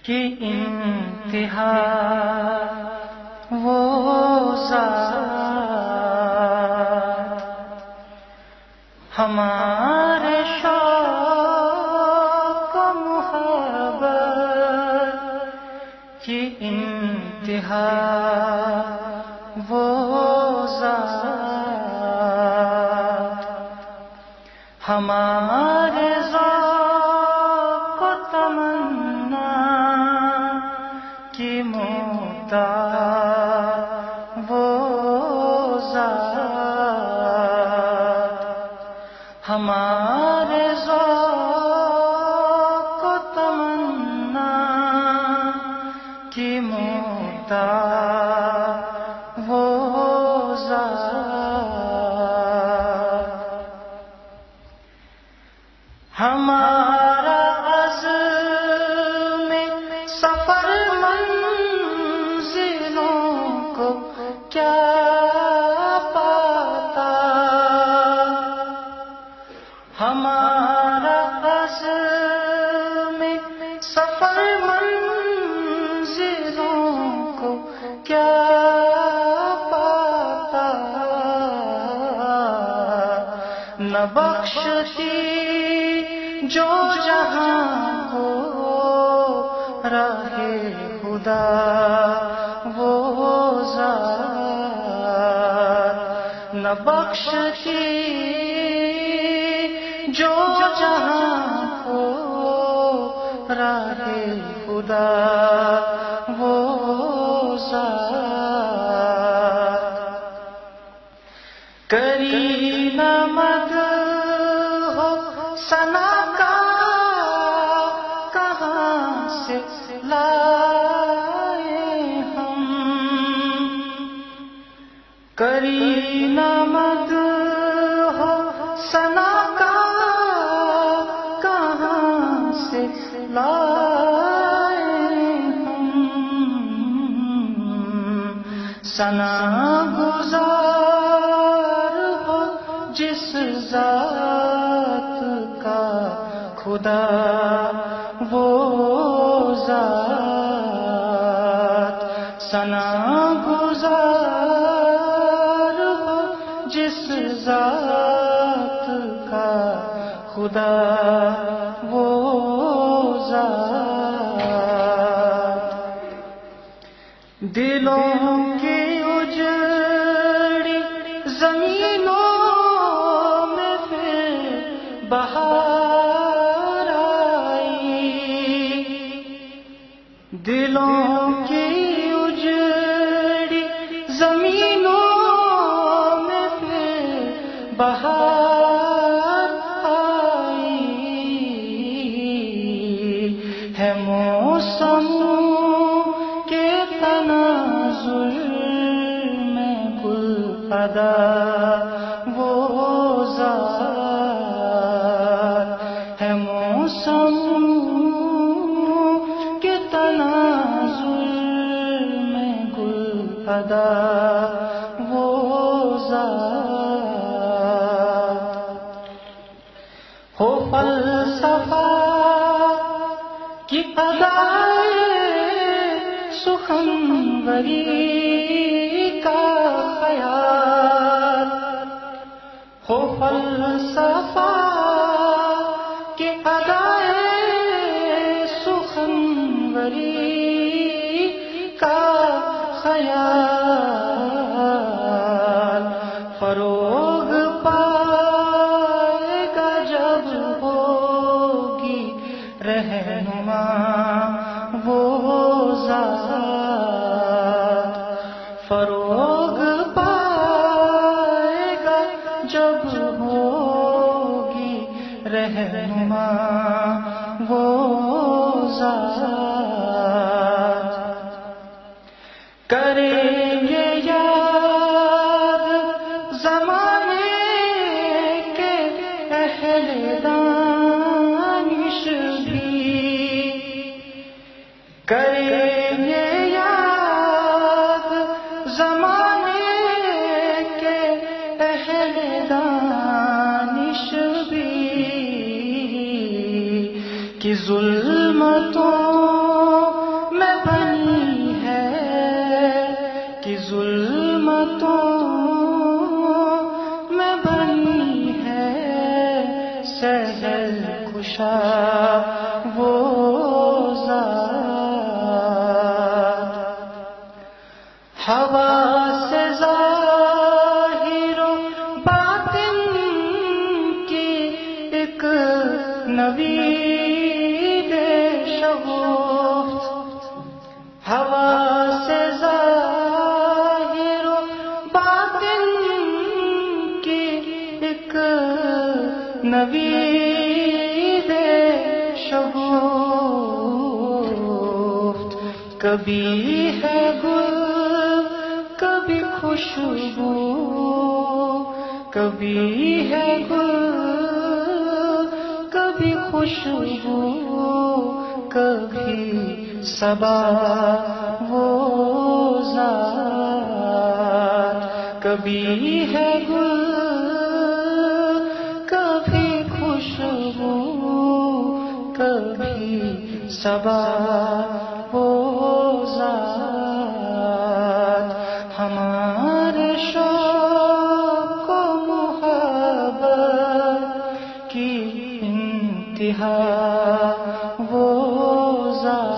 کی انتہا وہ ذات ہمارے شوق و محبت کی انتہا وہ ذات ہمارے ذوق و تمنا کی مدعا وہ ذات ہمارے ذوق و تمنا کی مدعا وہ ذات ہمارا عزم سفر منزلوں کو کیا پاتا ہمارا عزم سفر منزلوں کو کیا پاتا نہ بخشتی جو جہاں کو راہ خدا وہ ذات نہ بخشتی جو جہاں کو راہ خدا وہ ذات کرینہ مد ہو ثنا کا کہاں سے لائے ہم کرینہ مد ہو ثنا کا کہاں سے لائے ہم ثنا گزار ہو جس ذات کا خدا وہ ذات ثنا گزار ہو جس ذات کا خدا وہ ذات دلوں کی اجڑی زمینوں میں پھر بہار آئی دلوں کی اجڑی زمینوں میں پھر بہار آئی ہے موسم کے تناظر میں گل ادا وہ ذات ہے موسم کے تناظر میں گل ادا وہ ذات ہو فلسفہ کی ادائے سخنوری کا خیال ہو فلسفہ کی ادائے سخنوری کا خیال فروغ پائے گا جب ہوگی رہنما وہ ذات فروغ پائے گا جب ہوگی رہنما وہ ذات کریں گے یاد زمانے کے اہل دانش بھی کریں گے یاد زمانے کے اہل دانش بھی کہ ظلمتوں ہوا سے ظاہر و باطن کی ایک نوید شگفت، ہوا سے ظاہر و باطن کی ایک نوید شگفت، کبھی ہے گل کبھی خوشبو، کبھی ہے گل کبھی خوشبو، کبھی صبا وہ ذات، کبھی ہے گل کبھی خوشبو، کبھی صبا وہ ذات، ہمارے شوق و محبت کی انتہا وہ ذات۔